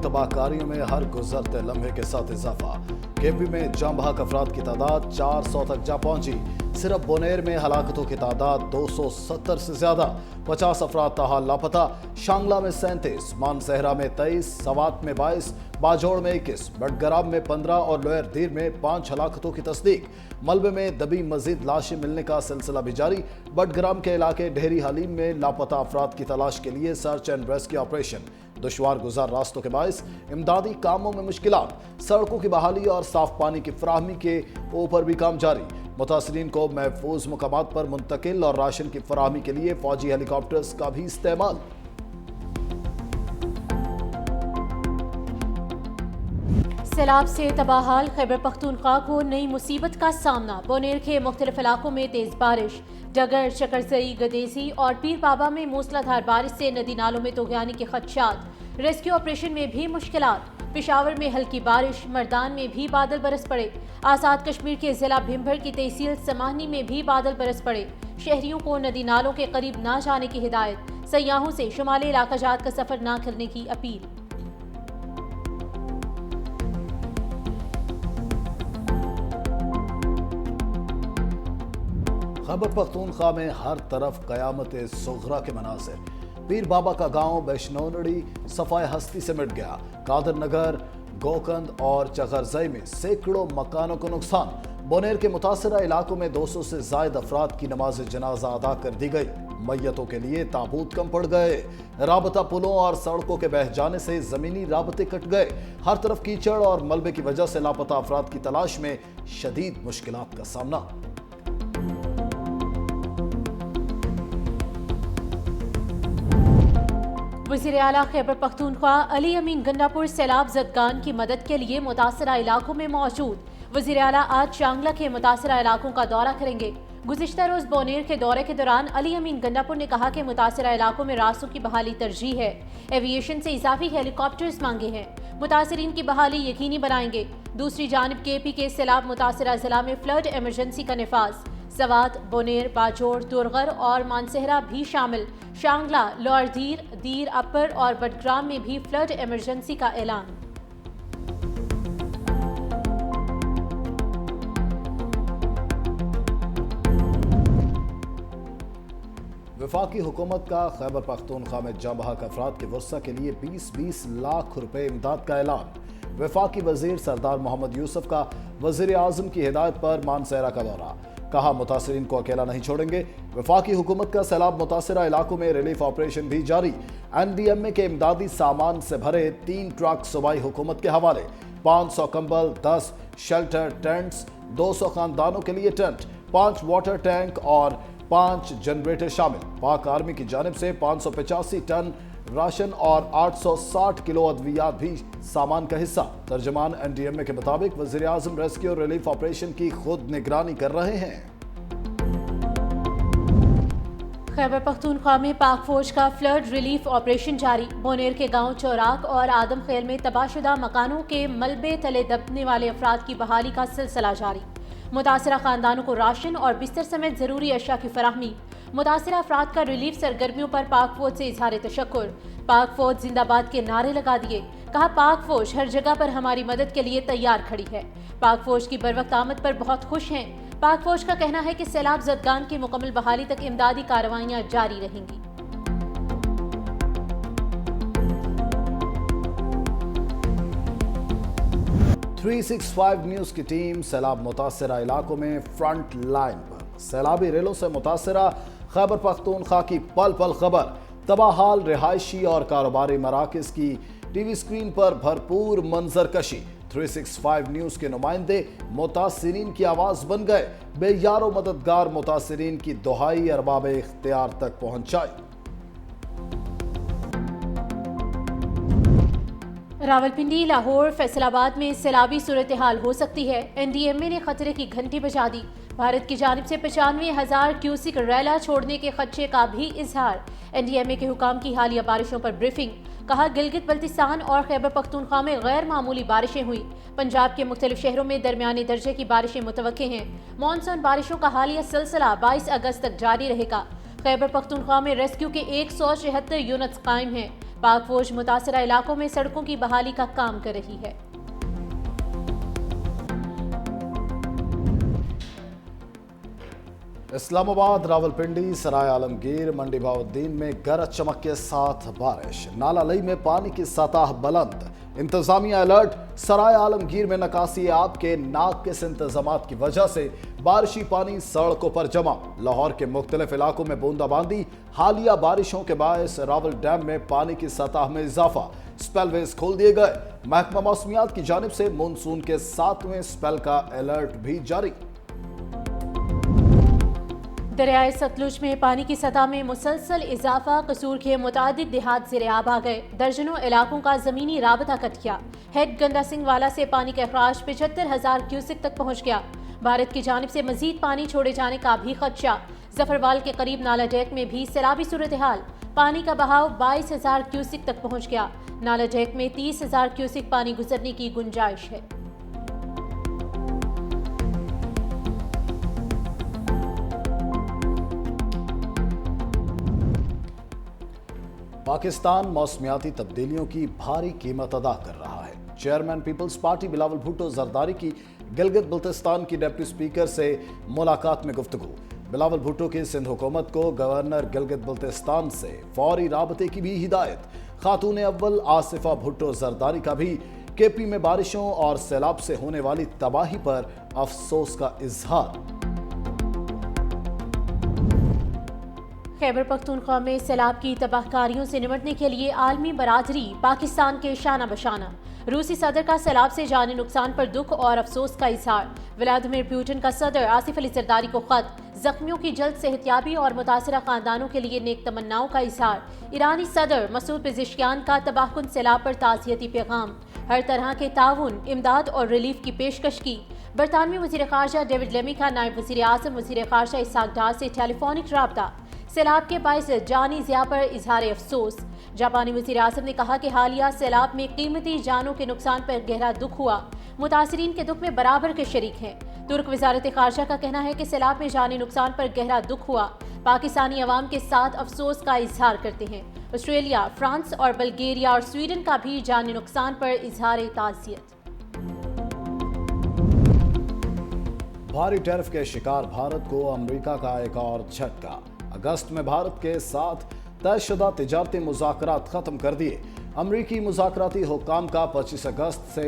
तबाह कारियों में हर गुजरते लम्हे के साथ इजाफा। केपी में जाम बहक अफराद की तादाद 400 तक जा पहुंची। सिर्फ बोनेर में हलाकतों की तादाद 270 से ज्यादा, 50 अफराद ताहाल लापता। शांगला में 37, मानसहरा में 23, सवात में 22, बाजोड़ में 21, बटगराम में 15 और लोयर दीर में 5 हलाकतों की तस्दीक। मलबे में दबी मजीद लाशें मिलने का सिलसिला भी जारी। बटग्राम के इलाके ढेरी हलीम में लापता अफराद की तलाश के लिए सर्च एंड रेस्क्यू ऑपरेशन। दुश्वार गुजार रास्तों के बायस इमदादी कामों में मुश्किलात। सड़कों की बहाली और साफ पानी की फराहमी के ऊपर भी काम जारी। मुतासरीन को महफूज मुकामात पर मुंतकिल और राशन की फराहमी के लिए फौजी हेलीकॉप्टर्स का भी इस्तेमाल। सैलाब से तबाहाल खैबर पख्तूनख्वा को नई मुसीबत का सामना। बोनेर के मुख्तलिफ इलाकों में तेज बारिश। डगर, चकरसई, गदेसी और पीर बाबा में मूसलाधार बारिश से नदी नालों में तोगयानी के खदशात। रेस्क्यू ऑपरेशन में भी मुश्किलात। पेशावर में हल्की बारिश, मर्दान में भी बादल बरस पड़े। आज़ाद कश्मीर के जिला भिम्भर की तहसील समाहनी में भी बादल बरस पड़े। शहरियों को नदी नालों के करीब ना जाने की हिदायत। सयाहों से शुमाली इलाका जात का सफर ना करने की अपील। खैबर पख्तूनख्वा में हर तरफ कयामत सुगरा के मनाज़िर। पीर बाबा का गांव बैशनोनड़ी सफाए हस्ती से मिट गया। कादर नगर, गोकंद और चगरजई में सैकड़ों मकानों को नुकसान। बोनेर के मुतासरा इलाकों में 200 से जायद अफराद की नमाज जनाजा अदा कर दी गई। मैयतों के लिए ताबूत कम पड़ गए। राबता पुलों और सड़कों के बह जाने से जमीनी राबते कट गए। हर तरफ कीचड़ और मलबे की वजह से लापता अफराद की तलाश में शदीद मुश्किलात का सामना। वज़ीर आला खैबर पख्तूनख्वा अली अमीन गंडापुर सैलाब ज़दगान की मदद के लिए मुतासरा इलाकों में मौजूद। वज़ीर आला आज शांगला के मुतासरा इलाकों का दौरा करेंगे। गुज़िश्ता रोज़ बोनेर के दौरे के दौरान अली अमीन गंडापुर ने कहा कि मुतासरा इलाकों में रास्तों की बहाली तरजीह है। एविएशन से इजाफी हेलीकॉप्टर्स मांगे हैं। मुतासरीन की बहाली यकीनी बनाएंगे। दूसरी जानिब केपी के सैलाब मुतासरा जिला में फ्लड एमरजेंसी का निफाज। सवात, बोनेर, बाजोड़, दुर्गर और मानसहरा भी शामिल। शांगला, लोअर दीर अपर और बटग्राम में भी फ्लड इमरजेंसी का ऐलान। वफाकी हुकूमत का खैबर पख्तूनख्वा में जाम बहक अफराद के वर्सा के लिए 20-20 लाख रुपए इमदाद का ऐलान। वफाकी वजीर सरदार मोहम्मद यूसुफ का वजीर आजम की हिदायत पर मानसहरा का दौरा। कहा मुतासरीन को अकेला नहीं छोड़ेंगे। वफाकी हुकूमत का सैलाब मुतासरा इलाकों में रिलीफ ऑपरेशन भी जारी। NDMA के इमदादी सामान से भरे 3 ट्रक सूबाई हुकूमत के हवाले। 500 कंबल, 10 शेल्टर टेंट्स, 200 खानदानों के लिए टेंट, 5 वाटर टैंक और 5 जनरेटर शामिल। पाक आर्मी की जानिब से 585 टन राशन और 860 किलो अद्वियात भी सामान का हिस्सा। तर्जमान NDMA के मुताबिक वज़ीर आज़म रेस्क्यू रिलीफ ऑपरेशन की खुद निगरानी कर रहे हैं। खैबर पख्तूनख्वा में पाक फौज का फ्लड रिलीफ ऑपरेशन जारी। बोनेर के गांव चौराक और आदम खेल में तबाहशुदा मकानों के मलबे तले दबने वाले अफराद की बहाली का सिलसिला जारी। मुतासरा खानदानों को राशन और बिस्तर समेत जरूरी अशिया की फराहमी। मुतासरा अफराद का रिलीफ सरगर्मियों पर पाक फौज से इजहार तशक्कुर। पाक फौज जिंदाबाद के नारे लगा दिए। कहा पाक फौज हर जगह पर हमारी मदद के लिए तैयार खड़ी है। पाक फौज की बरवक्त आमद पर बहुत खुश हैं। पाक फौज का कहना है कि सैलाब ज़दगान की मुकम्मल बहाली तक इमदादी कार्रवाइयां जारी रहेंगी। .365 न्यूज की टीम सैलाब मुतासरा इलाकों में फ्रंट लाइन पर। सैलाबी रेलों से मुतासरा खैबर पख्तूनख्वा की पल पल खबर। तबाहाल रिहायशी और कारोबारी मराकज की टीवी स्क्रीन पर भरपूर मंजर कशी। 365 न्यूज के नुमाइंदे मुतासिरीन की आवाज बन गए। बेयारो मददगार मुतासिरीन की दुहाई अरबाब इख्तियार तक पहुंचाई। रावलपिंडी, लाहौर, फैसलाबाद में सैलाबी सूरत हाल हो सकती है। NDMA ने खतरे की घंटी बजा दी। भारत की जानिब से 95,000 क्यूसिक रैला छोड़ने के खदशे का भी इजहार। NDMA के हुकाम की हालिया बारिशों पर ब्रीफिंग। कहा गिलगित बल्तिस्तान और खैबर पख्तूनख्वा में गैर मामूली बारिशें हुई। पंजाब के मुख्तलिफ शहरों में दरमियाने दर्जे की बारिशें मुतवक्के हैं। मानसून बारिशों का हालिया सिलसिला 22 अगस्त तक जारी रहेगा। खैबर पख्तूनख्वा में रेस्क्यू के 176 यूनिट्स कायम हैं। पाक फौज मुतासरा इलाकों में सड़कों की बहाली का काम कर रही है। इस्लामाबाद, रावलपिंडी, सराय आलमगीर, मंडी बहाउद्दीन में गरज चमक के साथ बारिश। नाला लई में पानी की सतह बुलंद। इंतजामिया अलर्ट। सराय आलमगीर में नकासी आब के नाक़िस इंतजामात की वजह से बारिशी पानी सड़कों पर जमा। लाहौर के मुख्तलिफ इलाकों में बूंदाबांदी। हालिया बारिशों के बायस रावल डैम में पानी की सतह में इजाफा। स्पेलवेज खोल दिए गए। महकमा मौसमियात की जानिब से मानसून के 7वें स्पेल का अलर्ट भी जारी। दरियाए सतलुज में पानी की सतह में मुसलसल इजाफा। कसूर के मुतादिद देहात ज़ेर-आब आ गए। दर्जनों इलाकों का ज़मीनी राबता कट गया। हेड गंडा सिंह वाला से पानी का अखराज 75,000 क्यूसिक तक पहुँच गया। भारत की जानिब से मजीद पानी छोड़े जाने का भी खदशा। जफरवाल के करीब नाला डेक में भी सैलाबी सूरत हाल। पानी का बहाव 22,000 क्यूसिक तक पहुँच गया। नाला डेक में 30,000 क्यूसिक पानी गुजरने की गुंजाइश है। पाकिस्तान मौसमियाती तब्दीलियों की भारी कीमत अदा कर रहा है। चेयरमैन पीपल्स पार्टी बिलावल भुट्टो जरदारी की गिलगित बल्तिस्तान की डिप्टी स्पीकर से मुलाकात में गुफ्तगू। बिलावल भुट्टो की सिंध हुकूमत को गवर्नर गिलगित बल्तिस्तान से फौरी राबते की भी हिदायत। खातून अव्वल आसिफा भुट्टो जरदारी का भी केपी में बारिशों और सैलाब से होने वाली तबाही पर अफसोस का इजहार। खैबर पख्तूनख्वा में सैलाब की तबाहकारियों से निपटने के लिए आलमी बरादरी पाकिस्तान के शाना बशाना। रूसी सदर का सैलाब से जानी नुकसान पर दुख और अफसोस का इजहार। व्लादिमीर पुतिन का सदर आसिफ अली जरदारी को खत। जख्मियों की जल्द सेहतियाबी और मुतासरा खानदानों के लिए नेक तमन्नाओं का इजहार। ईरानी सदर मसूद पेज़ेश्कियान का तबाहकुन सैलाब पर ताज़ियती पैगाम। हर तरह के ताउन, इमदाद और रिलीफ की पेशकश की। बरतानवी वज़ीर ख़ारजा डेविड लेमी का नायब वज़ीर आज़म वज़ीर ख़ारजा इसहाक डार से टेलीफोनिक राब्ता। सैलाब के बाइस जानी ज़िया पर इजहार अफसोस। जापानी वज़ीर आज़म ने कहा कि हालिया सैलाब में कीमती जानों के नुकसान पर गहरा दुख हुआ। मुतासरीन के दुख में बराबर के शरीक हैं। तुर्क वज़ारत ख़ारजा का कहना है कि सैलाब में जानी नुकसान पर गहरा दुख हुआ। पाकिस्तानी अवाम के साथ अफसोस का इजहार करते हैं। ऑस्ट्रेलिया, फ्रांस और बल्गेरिया और स्वीडन का भी जानी नुकसान पर इजहार ताज़ियत। भारी टैरिफ के शिकार भारत को अमेरिका का एक और झटका। अगस्त में भारत के साथ तयशुदा तिजारती मुज़ाकरात ख़त्म कर दिए। अमरीकी मुज़ाकराती हुक्काम का 25 अगस्त से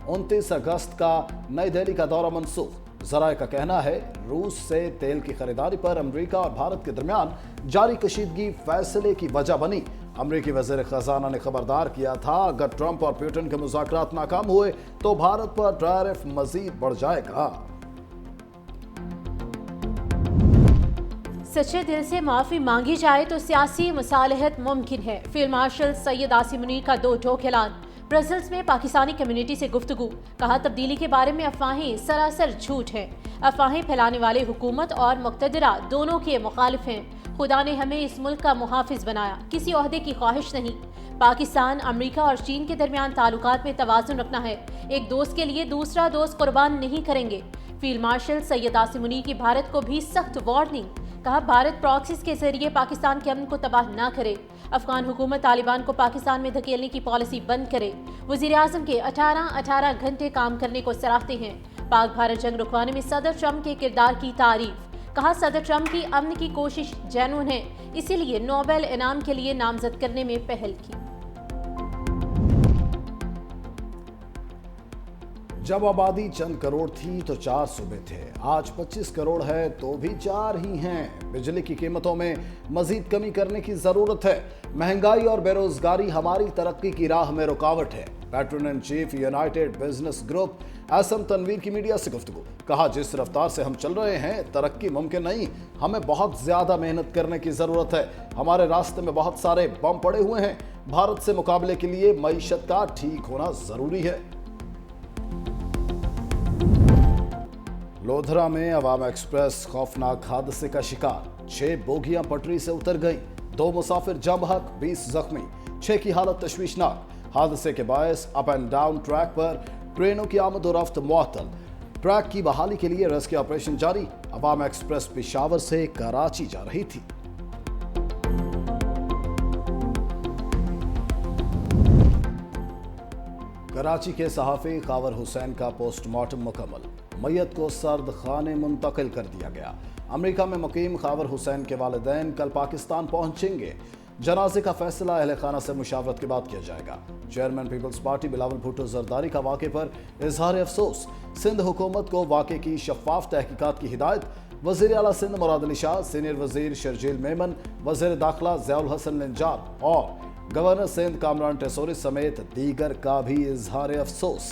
29 अगस्त का नई दिल्ली का दौरा मनसूख। ज़राए का कहना है रूस से तेल की खरीदारी पर अमरीका और भारत के दरमियान जारी कशीदगी फैसले की वजह बनी। अमरीकी वज़ीर ख़जाना ने खबरदार किया था अगर ट्रंप और पुतिन के मुज़ाकरात नाकाम हुए तो भारत पर टैरिफ मज़ीद बढ़ जाएगा। सच्चे दिल से माफ़ी मांगी जाए तो सियासी मुसालहत मुमकिन है। फील्ड मार्शल सैयद आसिम मुनीर का दो टोक ऐलान। ब्रसल्स में पाकिस्तानी कम्युनिटी से गुफ्तगू। कहा तब्दीली के बारे में अफवाहें सरासर झूठ हैं। अफवाहें फैलाने वाले हुकूमत और मुक़तदरा दोनों के मुखालिफ हैं। खुदा ने हमें इस मुल्क का मुहाफिज बनाया, किसी ओहदे की ख्वाहिश नहीं। पाकिस्तान, अमरीका और चीन के दरमियान ताल्लुकात में तवाज़ुन रखना है। एक दोस्त के लिए दूसरा दोस्त कुर्बान नहीं करेंगे। फील्ड मार्शल सैयद आसिम मुनीर की भारत को भी सख्त वार्निंग। कहा भारत प्रॉक्सीज के जरिए पाकिस्तान के अमन को तबाह ना करे। अफगान हुकूमत तालिबान को पाकिस्तान में धकेलने की पॉलिसी बंद करे। वज़ीर आज़म के 18 घंटे काम करने को सराहते हैं। पाक भारत जंग रुकवाने में सदर ट्रंप के किरदार की तारीफ। कहा सदर ट्रंप की अमन की कोशिश जेन्युइन है, इसीलिए नोबेल इनाम के लिए नामजद करने में पहल की। जब आबादी चंद करोड़ थी तो 4 सूबे थे, आज 25 करोड़ है तो भी 4 ही हैं। बिजली की कीमतों में मजीद कमी करने की जरूरत है। महंगाई और बेरोजगारी हमारी तरक्की की राह में रुकावट है। Patron in chief United Business Group SM Tanveer की मीडिया से गुफ्तगू। कहा जिस रफ्तार से हम चल रहे हैं तरक्की मुमकिन नहीं, हमें बहुत ज्यादा मेहनत करने की जरूरत है। हमारे रास्ते में बहुत सारे बम पड़े हुए हैं। भारत से मुकाबले के लिए मईशत का ठीक होना जरूरी है। लोधरा में अवाम एक्सप्रेस खौफनाक हादसे का शिकार। 6 बोगियां पटरी से उतर गईं। 2 मुसाफिर जम बहक, 20 जख्मी। 6 की हालत तशवीशनाक। हादसे के बायस अप एंड डाउन ट्रैक पर ट्रेनों की आमद और रफ्त मुअत्तल। ट्रैक की बहाली के लिए रेस्क्यू ऑपरेशन जारी। अवाम एक्सप्रेस पेशावर से कराची जा रही थी। कराची के सहाफ़ी खावर हुसैन का पोस्टमार्टम मुकम्मल, मैयत को सर्द खाने मुंतकिल कर दिया गया। अमेरिका में मुकीम खावर हुसैन के वालिदैन कल पाकिस्तान पहुंचेंगे। जनाजे का फैसला अहले खाना से मुशावरत के बाद किया जाएगा। चेयरमैन पीपल्स पार्टी बिलावल भुट्टो जरदारी का वाक़े पर इजहार अफसोस, सिंध हुकूमत को वाक़े की शफाफ तहकीकात की हिदायत। वज़ीर आला सिंध मुराद अली शाह, सीनियर वज़ीर शर्जील मेमन, वज़ीर दाखिला ज़ियाउल हसन निजात और गवर्नर सिंध कामरान टेसोरी समेत दीगर का भी इजहार अफसोस।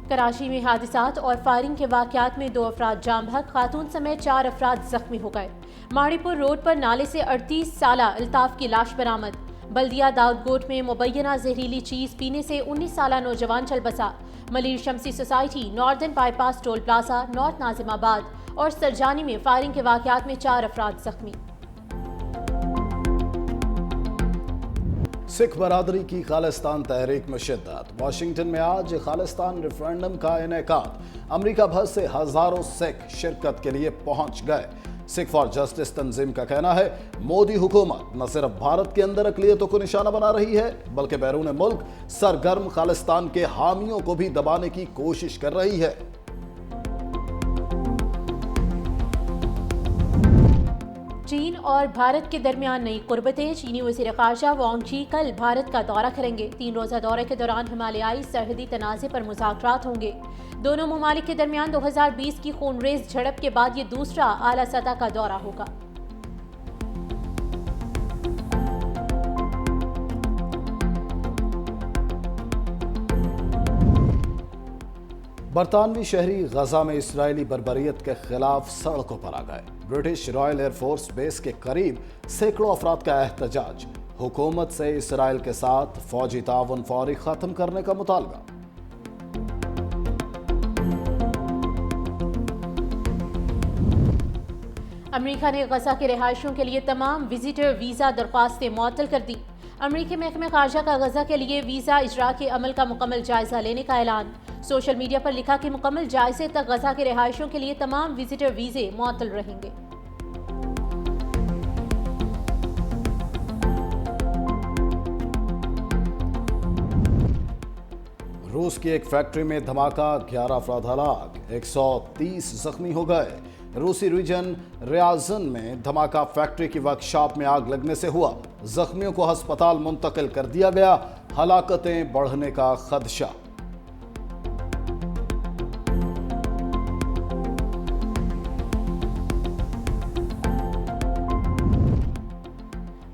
कराची में हादसात और फायरिंग के वाक़यात में 2 अफराद जाम बहक, खातून समेत 4 अफराद जख्मी हो गए। माड़ीपुर रोड पर नाले से 38 साला अल्ताफ की लाश बरामद। बल्दिया दाऊदगोट में मुबैना जहरीली चीज़ पीने से 19 साला नौजवान चल बसा। Malir Shamsi society, northern bypass toll plaza, north Nazimabad और सरजानी में फायरिंग के वाक़यात में 4 अफराद जख्मी। सिख बरादरी की खालिस्तान तहरीक में शिद्दत। वाशिंगटन में आज खालिस्तान रेफरेंडम का इनेकाद। अमेरिका भर से हजारों सिख शिरकत के लिए पहुंच गए। सिख फॉर जस्टिस तंजीम का कहना है, मोदी हुकूमत न सिर्फ भारत के अंदर अक़लियतों को निशाना बना रही है, बल्कि बैरून मुल्क सरगर्म खालिस्तान के हामियों को भी दबाने की कोशिश कर रही है। चीन और भारत के दरमियान नई कुर्बतें। चीनी वज़ीर ख़ारजा वांग ची कल भारत का दौरा करेंगे। 3 रोज़ा दौरे के दौरान हिमालयाई सरहदी तनाज़े पर मुज़ाकरात होंगे। दोनों ममालिक के दरमियान 2020 की खूनरेज़ झड़प के बाद ये दूसरा आला सतह का दौरा होगा। बरतानवी शहरी गजा में इसराइली बर्बरियत के खिलाफ सड़कों पर आ गए। ब्रिटिश रॉयल एयरफोर्स बेस के करीब सैकड़ों अफराद का एहतजाज। हुकूमत से इसराइल के साथ फौजी ताउन फौरी खत्म करने का मुतालबा। अमेरिका ने गजा के रिहायशियों के लिए तमाम विजिटर वीज़ा दरख्वास्तें मुअत्तल कर दी। अमेरिकी महकमे ख़ारजा का गजा के लिए वीज़ा इजरा के अमल का मुकम्मल जायजा लेने का ऐलान। सोशल मीडिया पर लिखा कि मुकम्मल जायजे तक गजा के रिहायशियों के लिए तमाम विजिटर वीज़े मुअत्तल रहेंगे। रूस की एक फैक्ट्री में धमाका, 11 अफराद हलाक, 130 जख्मी हो गए। रूसी रीजन रियाजन में धमाका फैक्ट्री की वर्कशॉप में आग लगने से हुआ। जख्मियों को अस्पताल मुंतकिल कर दिया गया। हलाकतें बढ़ने का खदशा।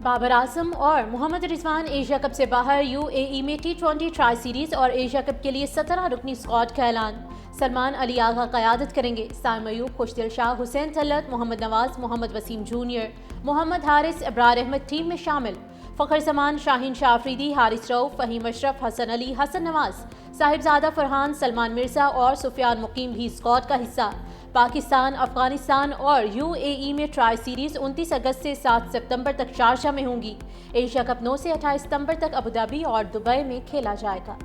बाबर आजम और मोहम्मद रिजवान एशिया कप से बाहर। यूएई में T20 ट्राई सीरीज और एशिया कप के लिए 17 रुकनी स्क्वाड का ऐलान। सलमान अली आगा क़यादत करेंगे। साइम अयूब, खुशदिल शाह, हुसैन तलत, मोहम्मद नवाज, मोहम्मद वसीम जूनियर, मोहम्मद हारिस, इब्रार अहमद टीम में शामिल। फ़खर जमान, शाहीन शाह अफरीदी, हारिस रऊफ, फ़हीम अशरफ, हसन अली, हसन नवाज, साहिबजादा फरहान, सलमान मिर्जा और सुफियान मुकीम भी स्क्वाड का हिस्सा। पाकिस्तान, अफगानिस्तान और यूएई में ट्राई सीरीज 29 अगस्त से 7 सितंबर तक शारजा में होंगी। एशिया कप 9 से 28 सितंबर तक अबू धाबी और दुबई में खेला जाएगा।